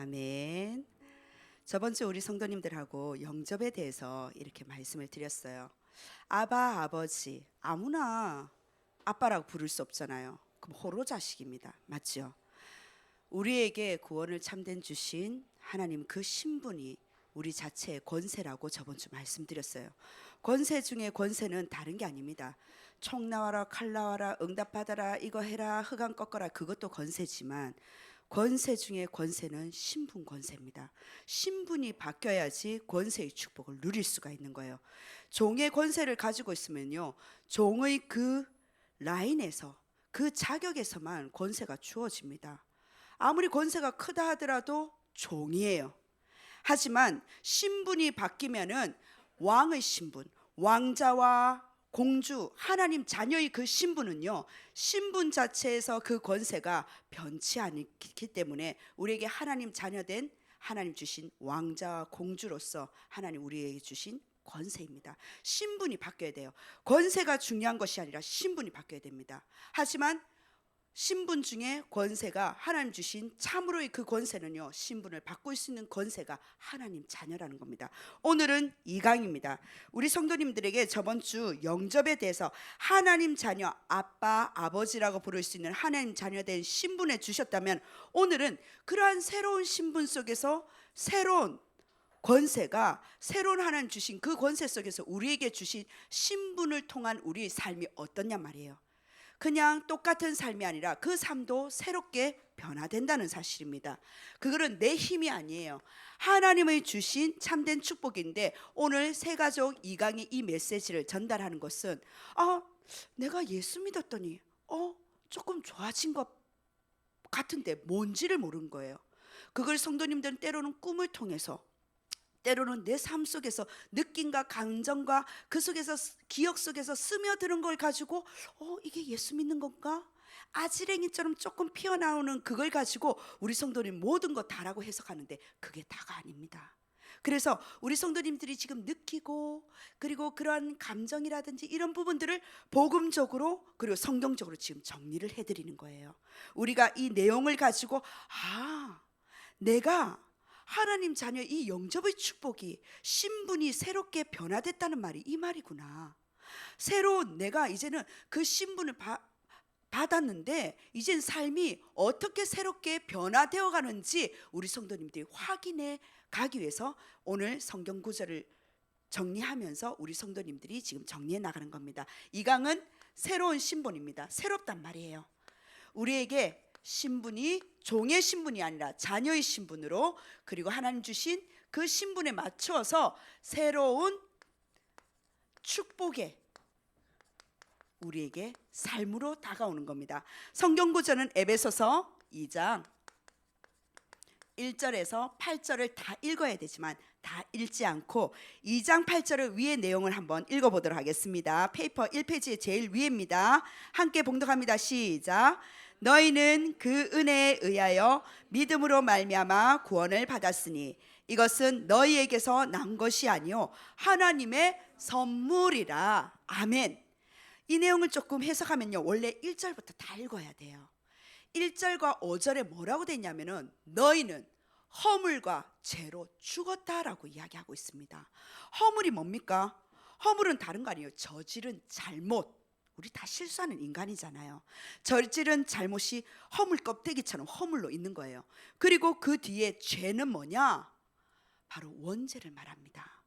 아멘. 저번 주 우리 성도님들하고 영접에 대해서 이렇게 말씀을 드렸어요. 아바, 아버지, 아무나 아빠라고 부를 수 없잖아요. 그럼 호로 자식입니다. 맞죠? 우리에게 구원을 참된 주신 하나님 그 신분이 우리 자체의 권세라고 저번 주 말씀드렸어요. 권세 중에 권세는 다른 게 아닙니다. 총 나와라, 칼 나와라, 응답 받아라, 이거 해라, 흑암 꺾어라, 그것도 권세지만 권세 중에 권세는 신분 권세입니다. 신분이 바뀌어야지 권세의 축복을 누릴 수가 있는 거예요. 종의 권세를 가지고 있으면요, 종의 그 라인에서 그 자격에서만 권세가 주어집니다. 아무리 권세가 크다 하더라도 종이에요. 하지만 신분이 바뀌면은 왕의 신분, 왕자와 공주, 하나님 자녀의 그 신분은요, 신분 자체에서 그 권세가 변치 않기 때문에 우리에게 하나님 자녀된 하나님 주신 왕자와 공주로서 하나님 우리에게 주신 권세입니다. 신분이 바뀌어야 돼요. 권세가 중요한 것이 아니라 신분이 바뀌어야 됩니다. 하지만 신분 중에 권세가 하나님 주신 참으로의 그 권세는요, 신분을 바꿀 수 있는 권세가 하나님 자녀라는 겁니다. 오늘은 2강입니다. 우리 성도님들에게 저번 주 영접에 대해서 하나님 자녀, 아빠, 아버지라고 부를 수 있는 하나님 자녀된 신분에 주셨다면, 오늘은 그러한 새로운 신분 속에서 새로운 권세가, 새로운 하나님 주신 그 권세 속에서 우리에게 주신 신분을 통한 우리의 삶이 어떠냐 말이에요. 그냥 똑같은 삶이 아니라 그 삶도 새롭게 변화된다는 사실입니다. 그거는 내 힘이 아니에요. 하나님의 주신 참된 축복인데, 오늘 새가족 2강의 이 메시지를 전달하는 것은 내가 예수 믿었더니 조금 좋아진 것 같은데 뭔지를 모르는 거예요. 그걸 성도님들은 때로는 꿈을 통해서, 때로는 내 삶 속에서 느낌과 감정과 그 속에서 기억 속에서 스며드는 걸 가지고 이게 예수 믿는 건가? 아지랭이처럼 조금 피어나오는 그걸 가지고 우리 성도님 모든 거 다라고 해석하는데 그게 다가 아닙니다. 그래서 우리 성도님들이 지금 느끼고, 그리고 그러한 감정이라든지 이런 부분들을 복음적으로 그리고 성경적으로 지금 정리를 해드리는 거예요. 우리가 이 내용을 가지고 내가 하나님 자녀 이 영접의 축복이, 신분이 새롭게 변화됐다는 말이 이 말이구나. 새로운 내가 이제는 그 신분을 받았는데 이젠 삶이 어떻게 새롭게 변화되어 가는지 우리 성도님들이 확인해 가기 위해서 오늘 성경 구절을 정리하면서 우리 성도님들이 지금 정리해 나가는 겁니다. 이 강은 새로운 신분입니다. 새롭단 말이에요. 우리에게 신분이 종의 신분이 아니라 자녀의 신분으로, 그리고 하나님 주신 그 신분에 맞추어서 새로운 축복에 우리에게 삶으로 다가오는 겁니다. 성경 구절은 에베소서 2장 1절에서 8절을 다 읽어야 되지만 다 읽지 않고 2장 8절을 위의 내용을 한번 읽어보도록 하겠습니다. 페이퍼 1페이지의 제일 위입니다. 함께 봉독합니다. 시작. 너희는 그 은혜에 의하여 믿음으로 말미암아 구원을 받았으니 이것은 너희에게서 난 것이 아니요 하나님의 선물이라. 아멘. 이 내용을 조금 해석하면요, 원래 1절부터 다 읽어야 돼요. 1절과 5절에 뭐라고 돼 있냐면은 너희는 허물과 죄로 죽었다라고 이야기하고 있습니다. 허물이 뭡니까? 허물은 다른 거 아니에요. 저지른 잘못. 우리 다 실수하는 인간이잖아요. 저지른 잘못이 허물 껍데기처럼 허물로 있는 거예요. 그리고 그 뒤에 죄는 뭐냐? 바로 원죄를 말합니다.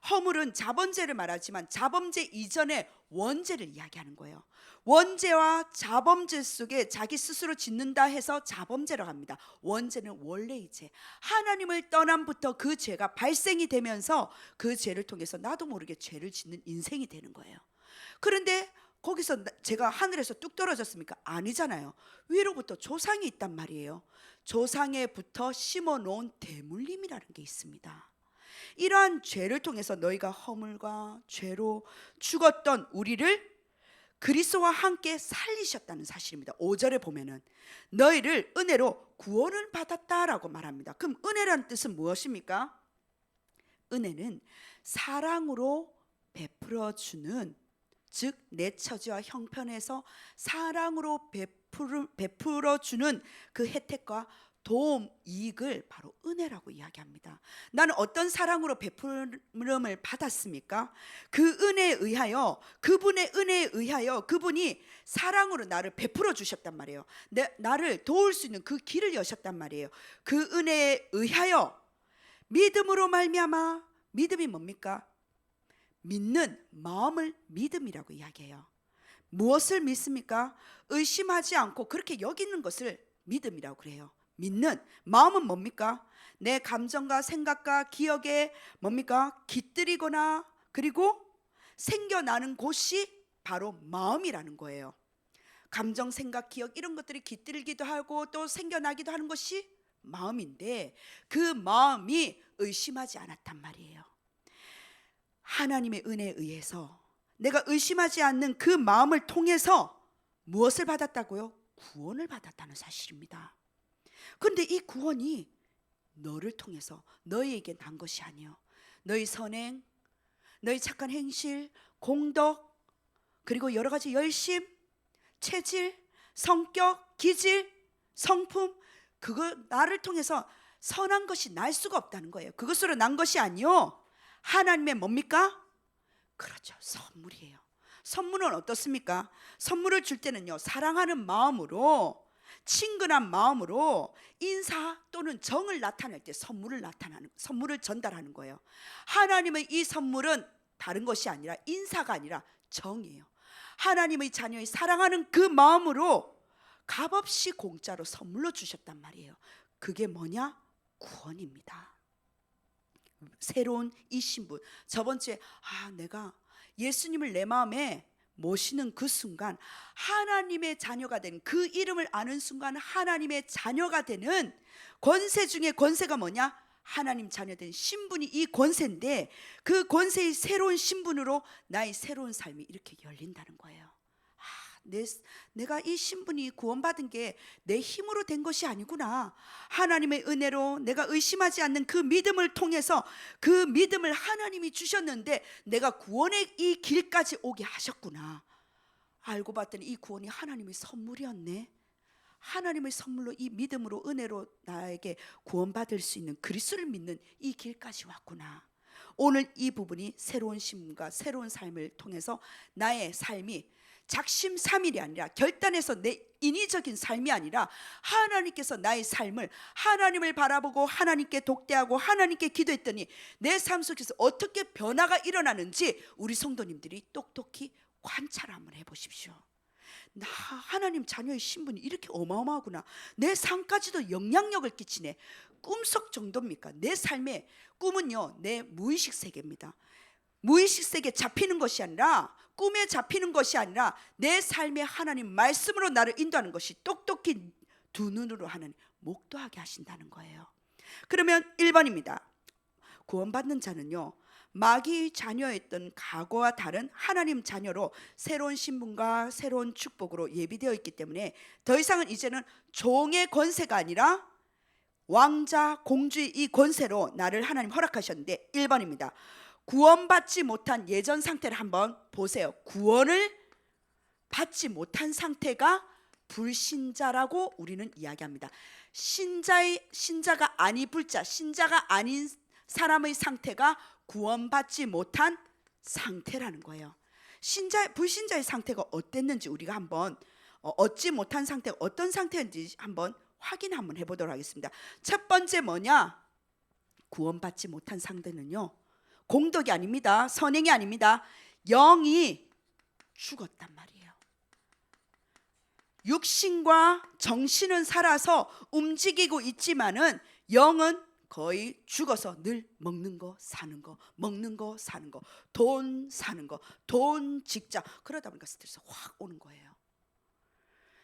허물은 자범죄를 말하지만 자범죄 이전에 원죄를 이야기하는 거예요. 원죄와 자범죄 속에 자기 스스로 짓는다 해서 자범죄라고 합니다. 원죄는 원래의 죄, 하나님을 떠남부터 그 죄가 발생이 되면서 그 죄를 통해서 나도 모르게 죄를 짓는 인생이 되는 거예요. 그런데 거기서 제가 하늘에서 뚝 떨어졌습니까? 아니잖아요. 위로부터 조상이 있단 말이에요. 조상에부터 심어놓은 대물림이라는 게 있습니다. 이러한 죄를 통해서 너희가 허물과 죄로 죽었던 우리를 그리스도와 함께 살리셨다는 사실입니다. 5절에 보면은 너희를 은혜로 구원을 받았다라고 말합니다. 그럼 은혜라는 뜻은 무엇입니까? 은혜는 사랑으로 베풀어 주는, 즉 내 처지와 형편에서 사랑으로 베풀어 주는 그 혜택과 도움, 이익을 바로 은혜라고 이야기합니다. 나는 어떤 사랑으로 베풀음을 받았습니까? 그 은혜에 의하여, 그분의 은혜에 의하여 그분이 사랑으로 나를 베풀어 주셨단 말이에요. 나를 도울 수 있는 그 길을 여셨단 말이에요. 그 은혜에 의하여 믿음으로 말미암아, 믿음이 뭡니까? 믿는 마음을 믿음이라고 이야기해요. 무엇을 믿습니까? 의심하지 않고 그렇게 여기는 것을 믿음이라고 그래요. 믿는 마음은 뭡니까? 내 감정과 생각과 기억에 뭡니까? 깃들이거나 그리고 생겨나는 곳이 바로 마음이라는 거예요. 감정, 생각, 기억 이런 것들이 깃들기도 하고 또 생겨나기도 하는 것이 마음인데, 그 마음이 의심하지 않았단 말이에요. 하나님의 은혜에 의해서 내가 의심하지 않는 그 마음을 통해서 무엇을 받았다고요? 구원을 받았다는 사실입니다. 그런데 이 구원이 너를 통해서 너희에게 난 것이 아니요, 너희 선행, 너희 착한 행실, 공덕, 그리고 여러 가지 열심, 체질, 성격, 기질, 성품, 그거 나를 통해서 선한 것이 날 수가 없다는 거예요. 그것으로 난 것이 아니요, 하나님의 뭡니까? 그렇죠, 선물이에요. 선물은 어떻습니까? 선물을 줄 때는요, 사랑하는 마음으로, 친근한 마음으로 인사 또는 정을 나타낼 때 선물을 전달하는 거예요. 하나님의 이 선물은 다른 것이 아니라 인사가 아니라 정이에요. 하나님의 자녀의 사랑하는 그 마음으로 값없이 공짜로 선물로 주셨단 말이에요. 그게 뭐냐? 구원입니다. 새로운 이 신분. 저번 주에 내가 예수님을 내 마음에 모시는 그 순간, 하나님의 자녀가 되는, 그 이름을 아는 순간 하나님의 자녀가 되는 권세 중에 권세가 뭐냐? 하나님 자녀된 신분이 이 권세인데, 그 권세의 새로운 신분으로 나의 새로운 삶이 이렇게 열린다는 거예요. 내가 이 신분이 구원받은 게 내 힘으로 된 것이 아니구나. 하나님의 은혜로 내가 의심하지 않는 그 믿음을 통해서, 그 믿음을 하나님이 주셨는데 내가 구원의 이 길까지 오게 하셨구나. 알고 봤더니 이 구원이 하나님의 선물이었네. 하나님의 선물로, 이 믿음으로, 은혜로 나에게 구원받을 수 있는, 그리스도를 믿는 이 길까지 왔구나. 오늘 이 부분이 새로운 신분과 새로운 삶을 통해서 나의 삶이 작심삼일이 아니라, 결단해서 내 인위적인 삶이 아니라, 하나님께서 나의 삶을, 하나님을 바라보고 하나님께 독대하고 하나님께 기도했더니 내 삶 속에서 어떻게 변화가 일어나는지 우리 성도님들이 똑똑히 관찰 한번 해보십시오. 나 하나님 자녀의 신분이 이렇게 어마어마하구나. 내 삶까지도 영향력을 끼치네. 꿈속 정도입니까? 내 삶의 꿈은요, 내 무의식 세계입니다. 무의식 세계에 잡히는 것이 아니라, 꿈에 잡히는 것이 아니라 내 삶의 하나님 말씀으로 나를 인도하는 것이 똑똑히 두 눈으로 하나님 목도하게 하신다는 거예요. 그러면 1번입니다. 구원받는 자는요, 마귀의 자녀였던 과거와 다른 하나님 자녀로 새로운 신분과 새로운 축복으로 예비되어 있기 때문에 더 이상은 이제는 종의 권세가 아니라 왕자, 공주의 이 권세로 나를 하나님 허락하셨는데, 1번입니다. 구원받지 못한 예전 상태를 한번 보세요. 구원을 받지 못한 상태가 불신자라고 우리는 이야기합니다. 신자가 아니 불자, 신자가 아닌 사람의 상태가 구원받지 못한 상태라는 거예요. 불신자의 상태가 어땠는지 우리가 한번 얻지 못한 상태가 어떤 상태인지 한번 확인 한번 해보도록 하겠습니다. 첫 번째 뭐냐? 구원받지 못한 상태는요, 공덕이 아닙니다. 선행이 아닙니다. 영이 죽었단 말이에요. 육신과 정신은 살아서 움직이고 있지만은 영은 거의 죽어서 늘 먹는 거 사는 거, 먹는 거 사는 거, 돈 사는 거, 돈, 직장, 그러다 보니까 스트레스 확 오는 거예요.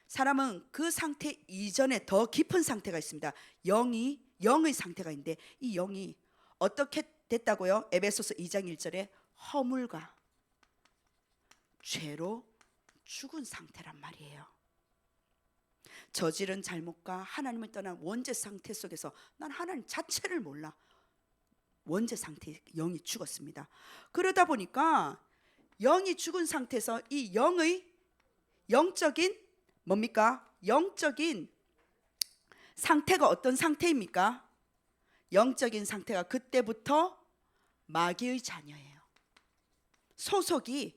사람은 그 상태 이전에 더 깊은 상태가 있습니다. 영의 상태가 있는데, 이 영이 어떻게 됐다고요? 에베소서 2장 1절에 허물과 죄로 죽은 상태란 말이에요. 저지른 잘못과 하나님을 떠난 원죄 상태 속에서 난 하나님 자체를 몰라. 원죄 상태에 영이 죽었습니다. 그러다 보니까 영이 죽은 상태에서 이 영의 영적인 뭡니까? 영적인 상태가 어떤 상태입니까? 영적인 상태가 그때부터 마귀의 자녀예요. 소속이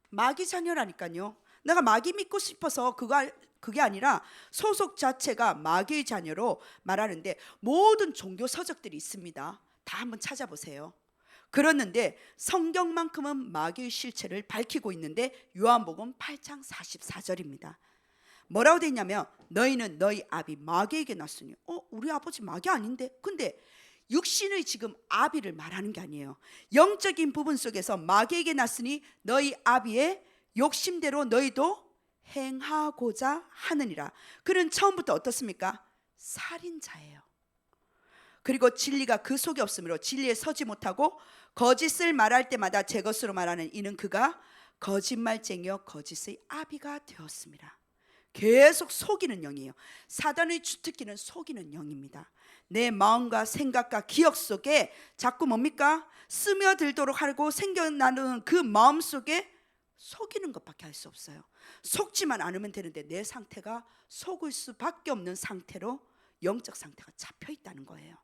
마귀 자녀라니까요. 내가 마귀 믿고 싶어서 그게 아니라 소속 자체가 마귀의 자녀로 말하는데, 모든 종교 서적들이 있습니다. 다 한번 찾아보세요. 그렇는데 성경만큼은 마귀의 실체를 밝히고 있는데, 요한복음 8장 44절입니다. 뭐라고 돼 있냐면, 너희는 너희 아비 마귀에게 났으니. 우리 아버지 마귀 아닌데? 근데 육신의 지금 아비를 말하는 게 아니에요. 영적인 부분 속에서 마귀에게 났으니 너희 아비의 욕심대로 너희도 행하고자 하느니라. 그는 처음부터 어떻습니까? 살인자예요. 그리고 진리가 그 속에 없으므로 진리에 서지 못하고 거짓을 말할 때마다 제 것으로 말하는 이는 그가 거짓말쟁이요 거짓의 아비가 되었습니다. 계속 속이는 영이에요. 사단의 주특기는 속이는 영입니다. 내 마음과 생각과 기억 속에 자꾸 뭡니까? 스며들도록 하고 생겨나는 그 마음 속에 속이는 것밖에 할 수 없어요. 속지만 않으면 되는데 내 상태가 속을 수밖에 없는 상태로 영적 상태가 잡혀 있다는 거예요.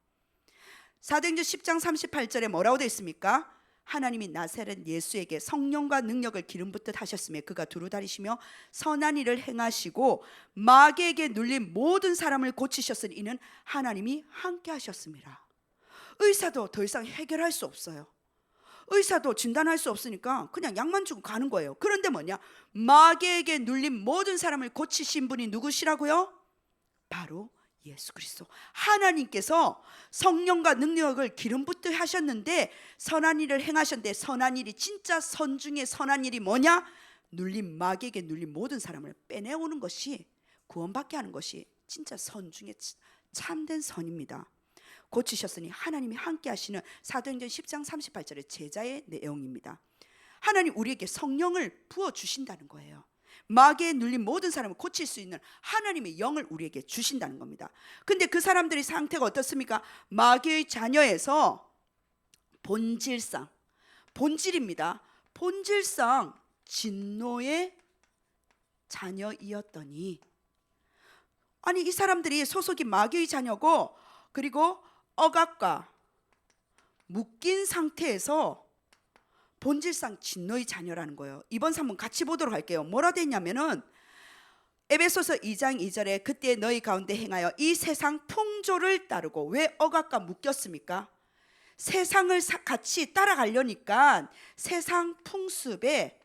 사도행전 10장 38절에 뭐라고 되어 있습니까? 하나님이 나사렛 예수에게 성령과 능력을 기름 붓듯 하셨으며 그가 두루 다니시며 선한 일을 행하시고 마귀에게 눌린 모든 사람을 고치셨으니 이는 하나님이 함께 하셨습니다. 의사도 더 이상 해결할 수 없어요. 의사도 진단할 수 없으니까 그냥 약만 주고 가는 거예요. 그런데 뭐냐? 마귀에게 눌린 모든 사람을 고치신 분이 누구시라고요? 바로 예수 그리스도. 하나님께서 성령과 능력을 기름 붓듯 하셨는데 선한 일을 행하셨는데, 선한 일이 진짜 선 중에 선한 일이 뭐냐? 눌린 마귀에게 눌린 모든 사람을 빼내오는 것이, 구원받게 하는 것이 진짜 선 중에 참된 선입니다. 고치셨으니 하나님이 함께 하시는 사도행전 10장 38절의 제자의 내용입니다. 하나님 우리에게 성령을 부어주신다는 거예요. 마귀에 눌린 모든 사람을 고칠 수 있는 하나님의 영을 우리에게 주신다는 겁니다. 근데 그 사람들의 상태가 어떻습니까? 마귀의 자녀에서 본질상, 본질입니다. 본질상 진노의 자녀이었더니, 아니 이 사람들이 소속이 마귀의 자녀고 그리고 억압과 묶인 상태에서 본질상 진노의 자녀라는 거예요. 이번 산문 같이 보도록 할게요. 뭐라 됐냐면은 에베소서 2장 2절에 그때 너희 가운데 행하여 이 세상 풍조를 따르고. 왜 억압과 묶였습니까? 세상을 같이 따라가려니까 세상 풍습에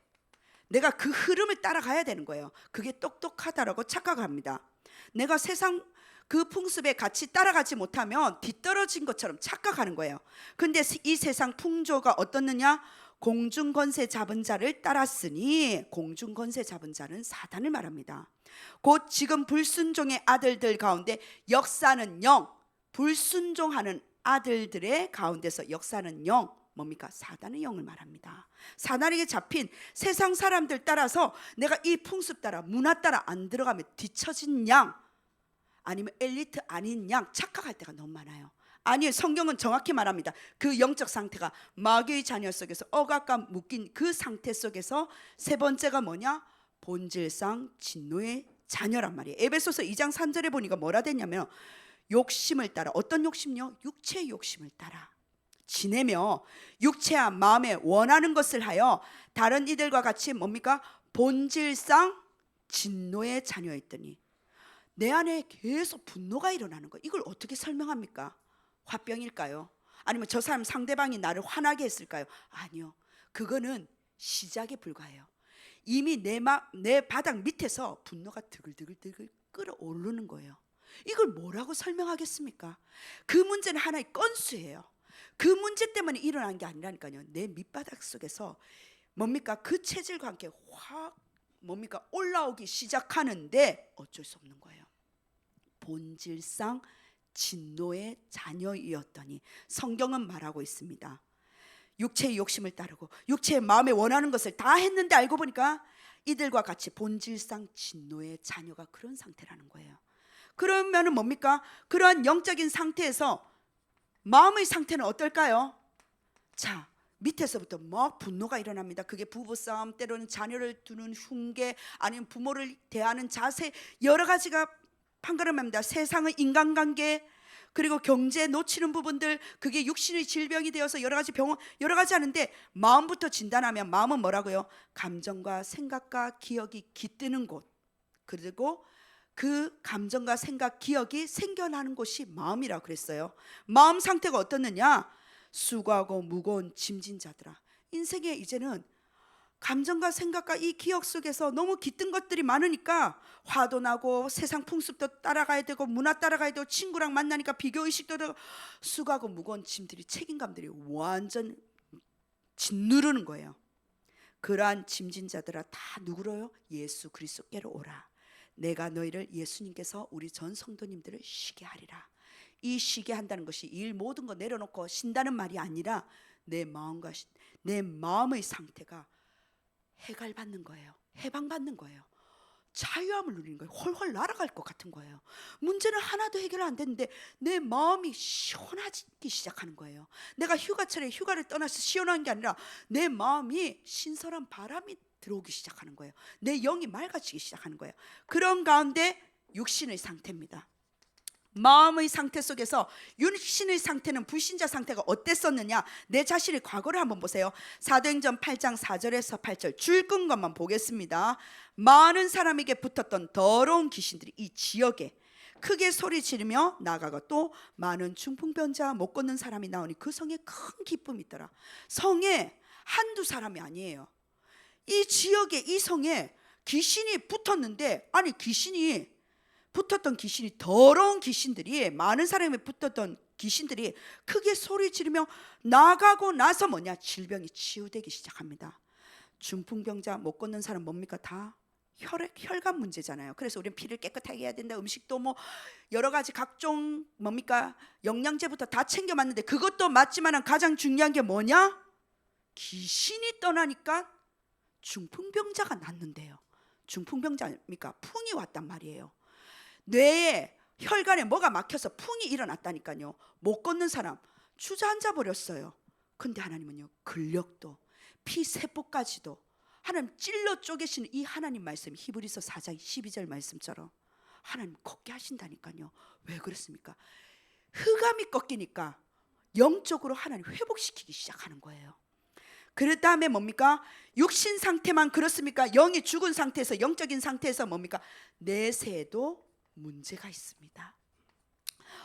내가 그 흐름을 따라가야 되는 거예요. 그게 똑똑하다라고 착각합니다. 내가 세상 그 풍습에 같이 따라가지 못하면 뒤떨어진 것처럼 착각하는 거예요. 근데 이 세상 풍조가 어떻느냐? 공중권세 잡은 자를 따랐으니, 공중권세 잡은 자는 사단을 말합니다. 곧 지금 불순종의 아들들 가운데 역사는 영, 불순종하는 아들들의 가운데서 역사는 영, 뭡니까? 사단의 영을 말합니다. 사단에게 잡힌 세상 사람들 따라서 내가 이 풍습 따라 문화 따라 안 들어가면 뒤처진 양, 아니면 엘리트 아닌 양 착각할 때가 너무 많아요. 아니, 성경은 정확히 말합니다. 그 영적 상태가 마귀의 자녀 속에서 억압과 묶인 그 상태 속에서 세 번째가 뭐냐? 본질상 진노의 자녀란 말이에요. 에베소서 2장 3절에 보니까 뭐라 됐냐면 욕심을 따라. 어떤 욕심요? 육체의 욕심을 따라 지내며 육체와 마음에 원하는 것을 하여 다른 이들과 같이 뭡니까? 본질상 진노의 자녀였더니. 내 안에 계속 분노가 일어나는 거. 이걸 어떻게 설명합니까? 화병일까요? 아니면 저 사람 상대방이 나를 화나게 했을까요? 아니요. 그거는 시작에 불과해요. 이미 내 바닥 밑에서 분노가 드글드글 끓어오르는 거예요. 이걸 뭐라고 설명하겠습니까? 그 문제는 하나의 건수예요. 그 문제 때문에 일어난 게 아니라니까요. 내 밑바닥 속에서 뭡니까? 그 체질과 함께 확 뭡니까? 올라오기 시작하는데 어쩔 수 없는 거예요. 본질상 진노의 자녀이었더니. 성경은 말하고 있습니다. 육체의 욕심을 따르고 육체의 마음에 원하는 것을 다 했는데 알고 보니까 이들과 같이 본질상 진노의 자녀가 그런 상태라는 거예요. 그러면은 뭡니까? 그러한 영적인 상태에서 마음의 상태는 어떨까요? 자, 밑에서부터 막 분노가 일어납니다. 그게 부부싸움, 때로는 자녀를 두는 흉계, 아니면 부모를 대하는 자세, 여러 가지가 판가름합니다. 세상의 인간관계, 그리고 경제 놓치는 부분들, 그게 육신의 질병이 되어서 여러 가지 병원, 여러 가지 하는데, 마음부터 진단하면 마음은 뭐라고요? 감정과 생각과 기억이 깃드는 곳, 그리고 그 감정과 생각, 기억이 생겨나는 곳이 마음이라고 그랬어요. 마음 상태가 어떻느냐? 수고하고 무거운 짐진 자들아. 인생에 이제는 감정과 생각과 이 기억 속에서 너무 깃든 것들이 많으니까 화도 나고 세상 풍습도 따라가야 되고 문화 따라가야 되고 친구랑 만나니까 비교의식도 되고 수고하고 무거운 짐들이, 책임감들이 완전 짓누르는 거예요. 그러한 짐진 자들아 다 누구로요? 예수 그리스도께로 오라. 내가 너희를, 예수님께서 우리 전 성도님들을 쉬게 하리라. 이 쉬게 한다는 것이 일 모든 거 내려놓고 쉰다는 말이 아니라 내 마음과 내 마음의 상태가 해갈받는 거예요. 해방받는 거예요. 자유함을 누리는 거예요. 훨훨 날아갈 것 같은 거예요. 문제는 하나도 해결 안 됐는데 내 마음이 시원하기 시작하는 거예요. 내가 휴가철에 휴가를 떠나서 시원한 게 아니라 내 마음이 신선한 바람이 들어오기 시작하는 거예요. 내 영이 맑아지기 시작하는 거예요. 그런 가운데 육신의 상태입니다. 마음의 상태 속에서 육신의 상태는, 불신자 상태가 어땠었느냐, 내 자신의 과거를 한번 보세요. 사도행전 8장 4절에서 8절 줄 끈 것만 보겠습니다. 많은 사람에게 붙었던 더러운 귀신들이 이 지역에 크게 소리 지르며 나가고, 또 많은 중풍병자, 못 걷는 사람이 나오니 그 성에 큰 기쁨이 있더라. 성에 한두 사람이 아니에요. 이 지역에, 이 성에 귀신이 붙었는데, 아니 귀신이 붙었던 귀신이, 더러운 귀신들이, 많은 사람이 붙었던 귀신들이 크게 소리 지르며 나가고 나서 뭐냐? 질병이 치유되기 시작합니다. 중풍병자, 못 걷는 사람 뭡니까? 다 혈관 문제잖아요. 그래서 우리는 피를 깨끗하게 해야 된다. 음식도 뭐 여러 가지 각종 뭡니까? 영양제부터 다 챙겨 맞는데, 그것도 맞지만 가장 중요한 게 뭐냐? 귀신이 떠나니까 중풍병자가 낫는데요. 중풍병자입니까? 풍이 왔단 말이에요. 뇌에, 혈관에 뭐가 막혀서 풍이 일어났다니까요. 못 걷는 사람 주저앉아 버렸어요. 근데 하나님은요, 근력도 피세포까지도 하나님 찔러 쪼개시는 이 하나님 말씀, 히브리서 4장 12절 말씀처럼 하나님 걷게 하신다니까요. 왜 그렇습니까? 흑암이 꺾이니까 영적으로 하나님 회복시키기 시작하는 거예요. 그 다음에 뭡니까? 육신 상태만 그렇습니까? 영이 죽은 상태에서, 영적인 상태에서 뭡니까? 내세에도 문제가 있습니다.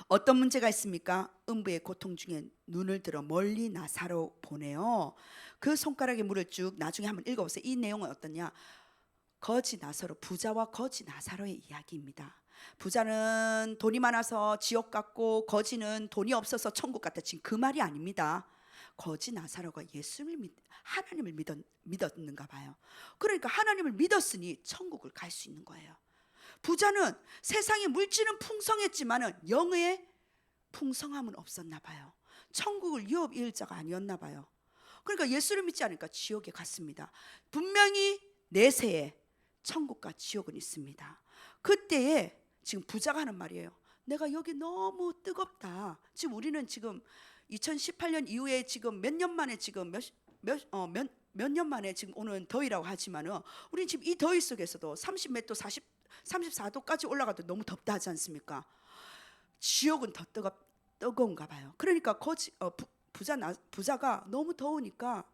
어떤 문제가 있습니까? 음부의 고통 중에 눈을 들어 멀리 나사로 보내요. 그 손가락에 물을 쭉, 나중에 한번 읽어보세요. 이 내용은 어떠냐? 거지 나사로, 부자와 거지 나사로의 이야기입니다. 부자는 돈이 많아서 지옥 갔고, 거지는 돈이 없어서 천국 갔다. 지금 그 말이 아닙니다. 거지 나사로가 예수님을 하나님을 믿었는가 봐요. 그러니까 하나님을 믿었으니 천국을 갈 수 있는 거예요. 부자는 세상의 물질은 풍성했지만은 영의 풍성함은 없었나 봐요. 천국을 유업이을 자가 아니었나 봐요. 그러니까 예수를 믿지 않으니까 지옥에 갔습니다. 분명히 내세에 천국과 지옥은 있습니다. 그때에 지금 부자가 하는 말이에요. 내가 여기 너무 뜨겁다. 지금 우리는 지금 2018년 이후에 지금 몇 년 만에 지금 몇 년 만에 지금 오는 더위라고 하지만은, 우리는 지금 이 더위 속에서도 30몇 도, 34도까지 올라가도 너무 덥다 하지 않습니까? 지옥은 더 뜨거운가 봐요. 그러니까 부자가 너무 더우니까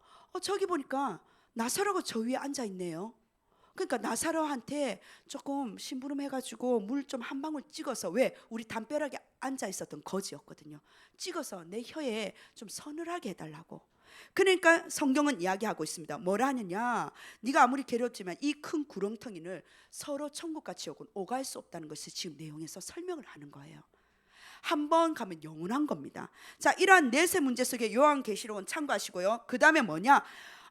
저기 보니까 나사로가 저 위에 앉아 있네요. 그러니까 나사로한테 조금 심부름해가지고 물 좀 한 방울 찍어서, 왜? 우리 담벼락에 앉아 있었던 거지였거든요. 찍어서 내 혀에 좀 서늘하게 해달라고. 그러니까 성경은 이야기하고 있습니다. 뭐라느냐? 네가 아무리 괴롭지만 이 큰 구렁텅이를 서로 천국과 지옥은 오갈 수 없다는 것을 지금 내용에서 설명을 하는 거예요. 한번 가면 영원한 겁니다. 자, 이러한 내세 문제 속에 요한계시록은 참고하시고요. 그 다음에 뭐냐?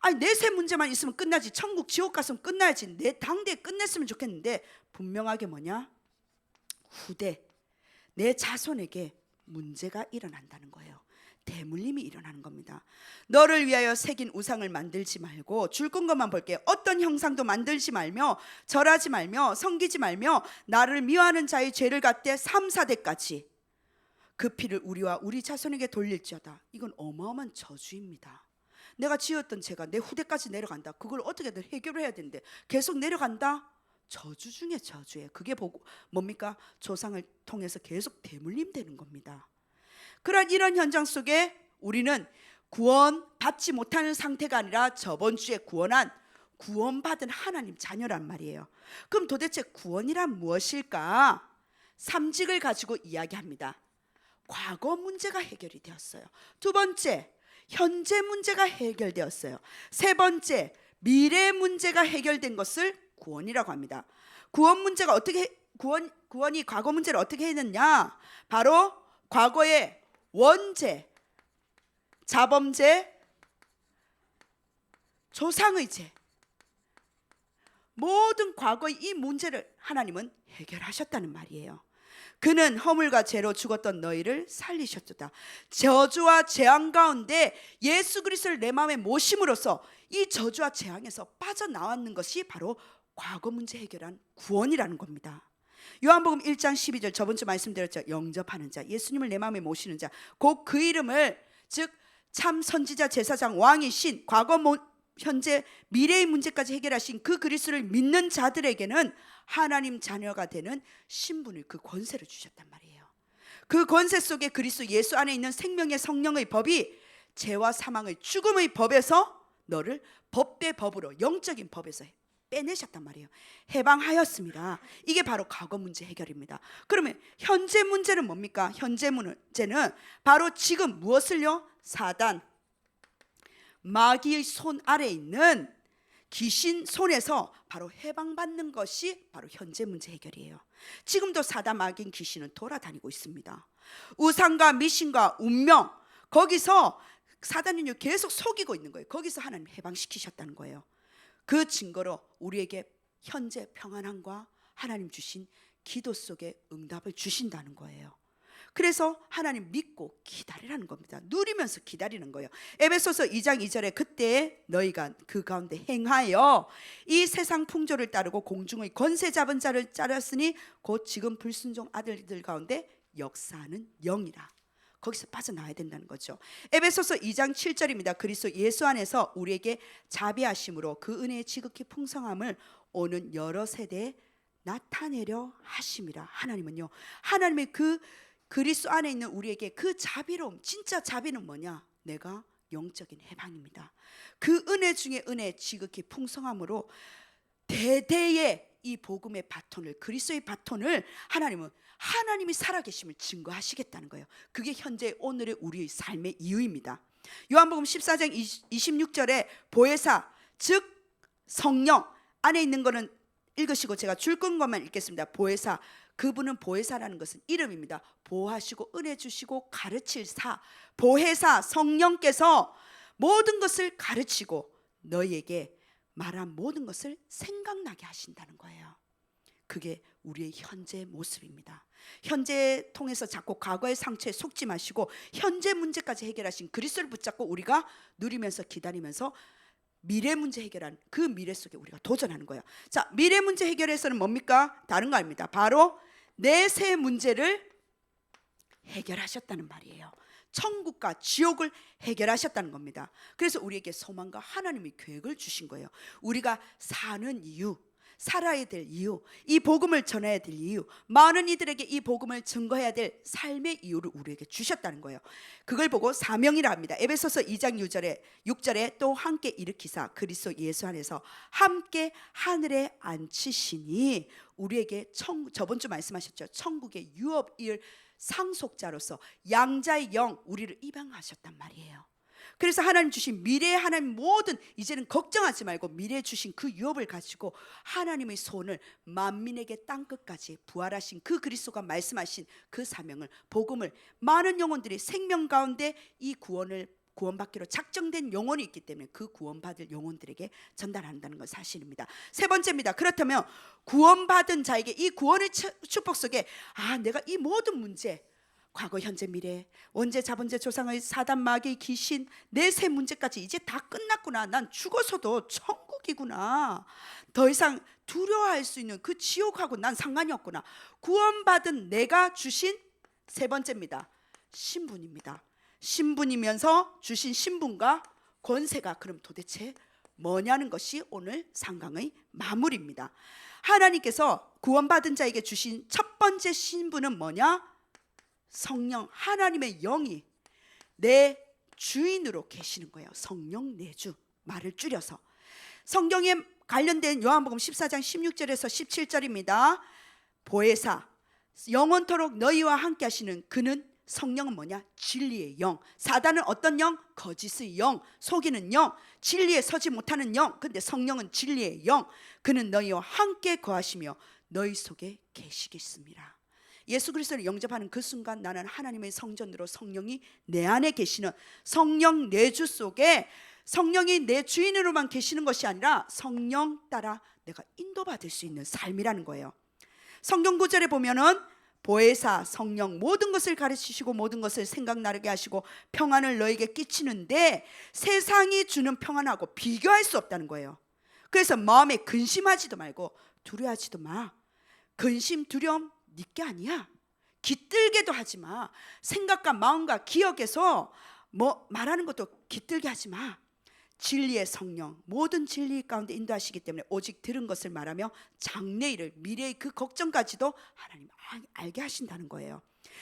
아니, 내세 문제만 있으면 끝나지, 천국 지옥 갔으면 끝나야지, 내 당대에 끝냈으면 좋겠는데, 분명하게 뭐냐? 후대, 내 자손에게 문제가 일어난다는 거예요. 대물림이 일어나는 겁니다. 너를 위하여 새긴 우상을 만들지 말고, 줄 건 것만 볼게요. 어떤 형상도 만들지 말며 절하지 말며 섬기지 말며 나를 미워하는 자의 죄를 갖되 3, 4대까지 그 피를 우리와 우리 자손에게 돌릴지어다. 이건 어마어마한 저주입니다. 내가 지었던 죄가 내 후대까지 내려간다. 그걸 어떻게든 해결해야 되는데 계속 내려간다? 저주 중에 저주예요. 그게 보고 뭡니까? 조상을 통해서 계속 대물림 되는 겁니다. 그런 이런 현장 속에 우리는 구원 받지 못하는 상태가 아니라 저번 주에 구원받은 하나님 자녀란 말이에요. 그럼 도대체 구원이란 무엇일까? 삼직을 가지고 이야기합니다. 과거 문제가 해결이 되었어요. 두 번째, 현재 문제가 해결되었어요. 세 번째, 미래 문제가 해결된 것을 구원이라고 합니다. 구원이 과거 문제를 어떻게 해냈냐? 바로 과거의 원죄, 자범죄, 조상의 죄, 모든 과거의 이 문제를 하나님은 해결하셨다는 말이에요. 그는 허물과 죄로 죽었던 너희를 살리셨도다. 저주와 재앙 가운데 예수 그리스도를 내 마음에 모심으로써 이 저주와 재앙에서 빠져나왔는 것이 바로 과거 문제 해결한 구원이라는 겁니다. 요한복음 1장 12절, 저번 주 말씀드렸죠. 영접하는 자, 예수님을 내 마음에 모시는 자, 곧 그 이름을, 즉 참 선지자, 제사장, 왕이신, 과거, 현재, 미래의 문제까지 해결하신 그 그리스도를 믿는 자들에게는 하나님 자녀가 되는 신분을, 그 권세를 주셨단 말이에요. 그 권세 속에 그리스도 예수 안에 있는 생명의 성령의 법이 죄와 사망의 죽음의 법에서 너를 법대 법으로, 영적인 법에서 빼내셨단 말이에요. 해방하였습니다. 이게 바로 과거 문제 해결입니다. 그러면 현재 문제는 뭡니까? 현재 문제는 바로 지금 무엇을요? 사단, 마귀의 손 아래 있는 귀신 손에서 바로 해방받는 것이 바로 현재 문제 해결이에요. 지금도 사단, 마귀인 귀신은 돌아다니고 있습니다. 우상과 미신과 운명, 거기서 사단은요 계속 속이고 있는 거예요. 거기서 하나님 해방시키셨다는 거예요. 그 증거로 우리에게 현재 평안함과 하나님 주신 기도 속에 응답을 주신다는 거예요. 그래서 하나님 믿고 기다리라는 겁니다. 누리면서 기다리는 거예요. 에베소서 2장 2절에 그때 너희가 그 가운데 행하여 이 세상 풍조를 따르고 공중의 권세 잡은 자를 따랐으니 곧 지금 불순종 아들들 가운데 역사하는 영이라. 거기서 빠져나와야 된다는 거죠. 에베소서 2장 7절입니다. 그리스도 예수 안에서 우리에게 자비하심으로 그 은혜의 지극히 풍성함을 오는 여러 세대에 나타내려 하심이라. 하나님은요, 하나님의 그 그리스도 안에 있는 우리에게 그 자비로움, 진짜 자비는 뭐냐? 내가 영적인 해방입니다. 그 은혜 중에 은혜 지극히 풍성함으로 대대의 이 복음의 바톤을, 그리스도의 바톤을 하나님이 살아계심을 증거하시겠다는 거예요. 그게 현재 오늘의 우리의 삶의 이유입니다. 요한복음 14장 26절에 보혜사, 즉 성령 안에 있는 거는 읽으시고 제가 줄건 것만 읽겠습니다. 보혜사, 그분은 보혜사라는 것은 이름입니다. 보호하시고 은혜 주시고 가르칠 사, 보혜사 성령께서 모든 것을 가르치고 너희에게 말한 모든 것을 생각나게 하신다는 거예요. 그게 우리의 현재 모습입니다. 현재 통해서 자꾸 과거의 상처에 속지 마시고 현재 문제까지 해결하신 그리스도를 붙잡고 우리가 누리면서 기다리면서 미래 문제 해결한 그 미래 속에 우리가 도전하는 거예요. 자, 미래 문제 해결에서는 뭡니까? 다른 거 아닙니다. 바로 내세 문제를 해결하셨다는 말이에요. 천국과 지옥을 해결하셨다는 겁니다. 그래서 우리에게 소망과 하나님의 계획을 주신 거예요. 우리가 사는 이유, 살아야 될 이유, 이 복음을 전해야 될 이유, 많은 이들에게 이 복음을 증거해야 될 삶의 이유를 우리에게 주셨다는 거예요. 그걸 보고 사명이라 합니다. 에베소서 2장 6절에 또 함께 일으키사 그리스도 예수 안에서 함께 하늘에 앉히시니 우리에게 저번 주 말씀하셨죠. 천국의 유업일 상속자로서 양자의 영 우리를 입양하셨단 말이에요. 그래서 하나님 주신 미래의 하나님 모든 이제는 걱정하지 말고 미래에 주신 그 유업을 가지고 하나님의 손을 만민에게 땅끝까지 부활하신 그 그리스도가 말씀하신 그 사명을, 복음을 많은 영혼들이 생명 가운데 이 구원받기로 작정된 영혼이 있기 때문에 그 구원받을 영혼들에게 전달한다는 건 사실입니다. 세 번째입니다. 그렇다면 구원받은 자에게 이 구원의 축복 속에 내가 이 모든 문제, 과거, 현재, 미래, 원죄, 자본죄, 조상의 사단, 마귀, 귀신, 내세 문제까지 이제 다 끝났구나. 난 죽어서도 천국이구나. 더 이상 두려워할 수 있는 그 지옥하고 난 상관이 없구나. 구원받은 내가 주신 세 번째입니다. 신분입니다. 신분이면서 주신 신분과 권세가 그럼 도대체 뭐냐는 것이 오늘 상강의 마무리입니다. 하나님께서 구원받은 자에게 주신 첫 번째 신분은 뭐냐? 성령, 하나님의 영이 내 주인으로 계시는 거예요. 성령 내주, 말을 줄여서. 성경에 관련된 요한복음 14장 16절에서 17절입니다. 보혜사, 영원토록 너희와 함께 하시는 그는, 성령은 뭐냐? 진리의 영. 사단은 어떤 영? 거짓의 영, 속이는 영, 진리에 서지 못하는 영. 근데 성령은 진리의 영. 그는 너희와 함께 거하시며 너희 속에 계시겠습니다. 예수 그리스도를 영접하는 그 순간 나는 하나님의 성전으로 성령이 내 안에 계시는 성령 내주 속에, 성령이 내 주인으로만 계시는 것이 아니라 성령 따라 내가 인도받을 수 있는 삶이라는 거예요. 성경 구절에 보면은 보혜사, 성령 모든 것을 가르치시고 모든 것을 생각나게 하시고 평안을 너에게 끼치는데 세상이 주는 평안하고 비교할 수 없다는 거예요. 그래서 마음에 근심하지도 말고 두려워하지도 마. 근심, 두려움 네게 아니야. 깃들게도 하지 마. 생각과 마음과 기억에서 뭐 말하는 것도 깃들게 하지 마. 진리의 성령 모든 진리 가운데 인도하시기 때문에 오직 들은 것을 말하며 장래일을, 미래의 그 걱정까지도 하나님 알게 하신다는 거예요.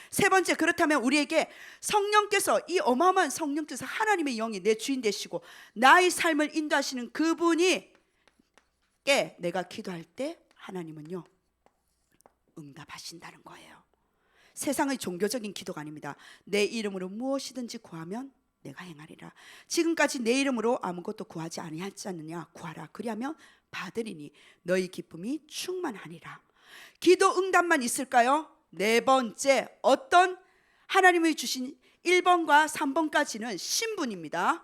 세 번째, 그렇다면 우리에게 성령께서, 이 어마어마한 성령께서, 하나님의 영이 내 주인 되시고 나의 삶을 인도하시는 그분이 내가 기도할 때 하나님은요 응답하신다는 거예요. 세상의 종교적인 기도가 아닙니다. 내 이름으로 무엇이든지 구하면 내가 행하리라. 지금까지 내 이름으로 아무것도 구하지 아니하지 않느냐? 구하라. 그리하면 받으리니 너희 기쁨이 충만하니라. 기도 응답만 있을까요? 네 번째, 어떤 하나님이 주신 1번과 3번까지는 신분입니다.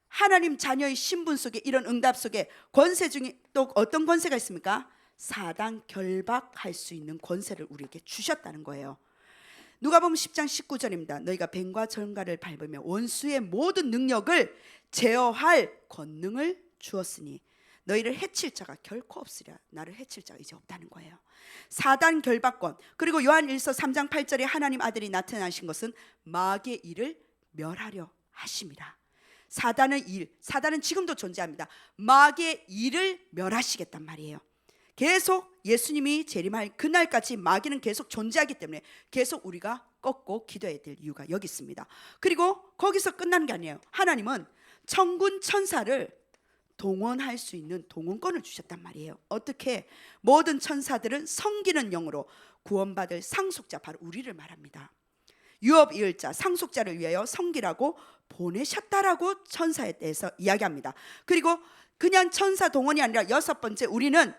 하나님 자녀의 신분 속에, 이런 응답 속에 권세 중에 또 어떤 권세가 있습니까? 사단 결박할 수 있는 권세를 우리에게 주셨다는 거예요. 누가복음 10장 19절입니다. 너희가 뱀과 전갈을 밟으며 원수의 모든 능력을 제어할 권능을 주었으니 너희를 해칠 자가 결코 없으리라. 나를 해칠 자가 이제 없다는 거예요. 사단 결박권. 그리고 요한 1서 3장 8절에 하나님 아들이 나타나신 것은 마귀의 일을 멸하려 하심이라. 사단의 일, 사단은 지금도 존재합니다. 마귀의 일을 멸하시겠단 말이에요. 계속 예수님이 재림할 그날까지 마귀는 계속 존재하기 때문에 계속 우리가 꺾고 기도해야 될 이유가 여기 있습니다. 그리고 거기서 끝나는 게 아니에요. 하나님은 천군 천사를 동원할 수 있는 동원권을 주셨단 말이에요. 어떻게? 모든 천사들은 섬기는 영으로 구원받을 상속자, 바로 우리를 말합니다. 유업이을자, 상속자를 위하여 섬기라고 보내셨다라고 천사에 대해서 이야기합니다. 그리고 그냥 천사 동원이 아니라 여섯 번째, 우리는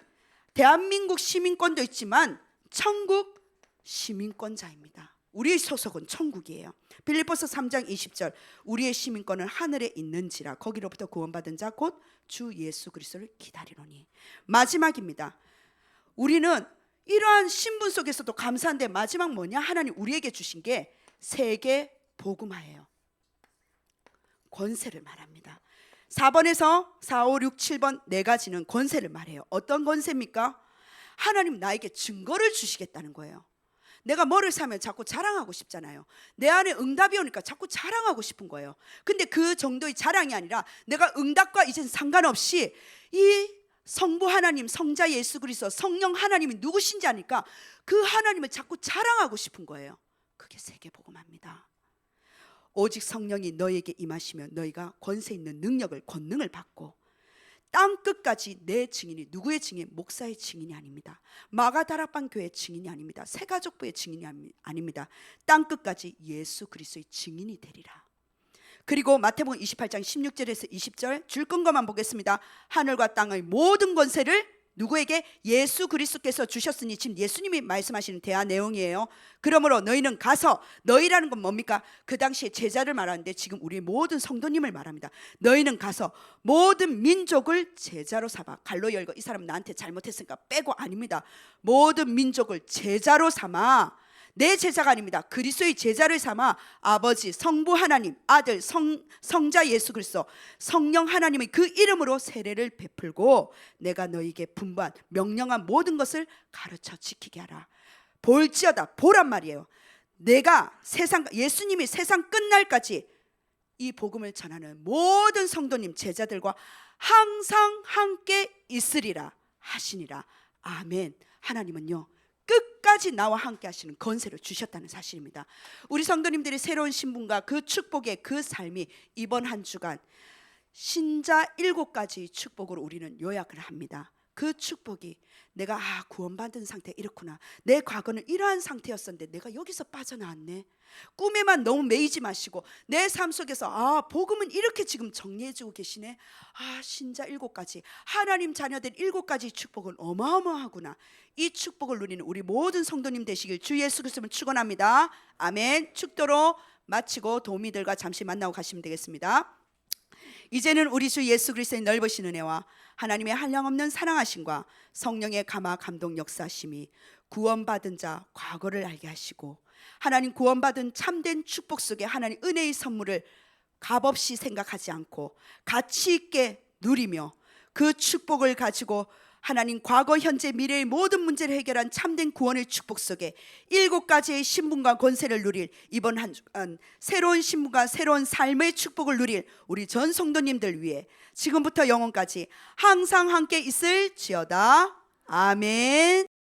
대한민국 시민권도 있지만 천국 시민권자입니다. 우리의 소속은 천국이에요. 빌립보서 3장 20절, 우리의 시민권은 하늘에 있는지라 거기로부터 구원받은 자 곧 주 예수 그리스도를 기다리노니. 마지막입니다. 우리는 이러한 신분 속에서도 감사한데 마지막 뭐냐? 하나님 우리에게 주신 게 세계 복음화예요. 권세를 말합니다. 4번에서 4, 5, 6, 7번 네 가지는 권세를 말해요. 어떤 권세입니까? 하나님 나에게 증거를 주시겠다는 거예요. 내가 뭐를 사면 자꾸 자랑하고 싶잖아요. 내 안에 응답이 오니까 자꾸 자랑하고 싶은 거예요. 근데 그 정도의 자랑이 아니라 내가 응답과 이젠 상관없이 이 성부 하나님, 성자 예수 그리스도, 성령 하나님이 누구신지 아니까 그 하나님을 자꾸 자랑하고 싶은 거예요. 그게 세계복음화입니다. 오직 성령이 너희에게 임하시면 너희가 권세 있는 능력을, 권능을 받고 땅 끝까지 내 증인이, 누구의 증인? 목사의 증인이 아닙니다. 마가다락방 교회의 증인이 아닙니다. 새가족부의 증인이 아닙니다. 땅 끝까지 예수 그리스도의 증인이 되리라. 그리고 마태복음 28장 16절에서 20절 줄건 것만 보겠습니다. 하늘과 땅의 모든 권세를 누구에게? 예수 그리스도께서 주셨으니, 지금 예수님이 말씀하시는 대화 내용이에요. 그러므로 너희는 가서, 너희라는 건 뭡니까? 그 당시에 제자를 말하는데 지금 우리 모든 성도님을 말합니다. 너희는 가서 모든 민족을 제자로 삼아. 갈로 열고 이 사람 나한테 잘못했으니까 빼고 아닙니다. 모든 민족을 제자로 삼아. 내 제자가 아닙니다. 그리스도의 제자를 삼아 아버지, 성부 하나님, 아들, 성자 예수 그리스도, 성령 하나님의 그 이름으로 세례를 베풀고 내가 너희에게 분부한 명령한 모든 것을 가르쳐 지키게 하라. 볼지어다, 보란 말이에요. 내가 세상, 예수님이 세상 끝날까지 이 복음을 전하는 모든 성도님 제자들과 항상 함께 있으리라 하시니라. 아멘. 하나님은요 끝까지 나와 함께 하시는 권세를 주셨다는 사실입니다. 우리 성도님들이 새로운 신분과 그 축복의 그 삶이 이번 한 주간 신자 7가지 축복으로 우리는 요약을 합니다. 그 축복이 내가 구원받은 상태 이렇구나, 내 과거는 이러한 상태였었는데 내가 여기서 빠져나왔네, 꿈에만 너무 매이지 마시고 내 삶 속에서 복음은 이렇게 지금 정리해주고 계시네, 신자 7가지, 하나님 자녀된 7가지 축복은 어마어마하구나. 이 축복을 누리는 우리 모든 성도님 되시길 주 예수 그리스도를 축원합니다. 아멘. 축도로 마치고 도우미들과 잠시 만나고 가시면 되겠습니다. 이제는 우리 주 예수 그리스도의 넓으신 은혜와 하나님의 한량없는 사랑하심과 성령의 감화 감동 역사심이 구원받은 자 과거를 알게 하시고 하나님 구원받은 참된 축복 속에 하나님 은혜의 선물을 값없이 생각하지 않고 가치 있게 누리며 그 축복을 가지고 하나님 과거 현재 미래의 모든 문제를 해결한 참된 구원의 축복 속에 7가지의 신분과 권세를 누릴 이번 한 주간 새로운 신분과 새로운 삶의 축복을 누릴 우리 전 성도님들 위해 지금부터 영원까지 항상 함께 있을지어다. 아멘.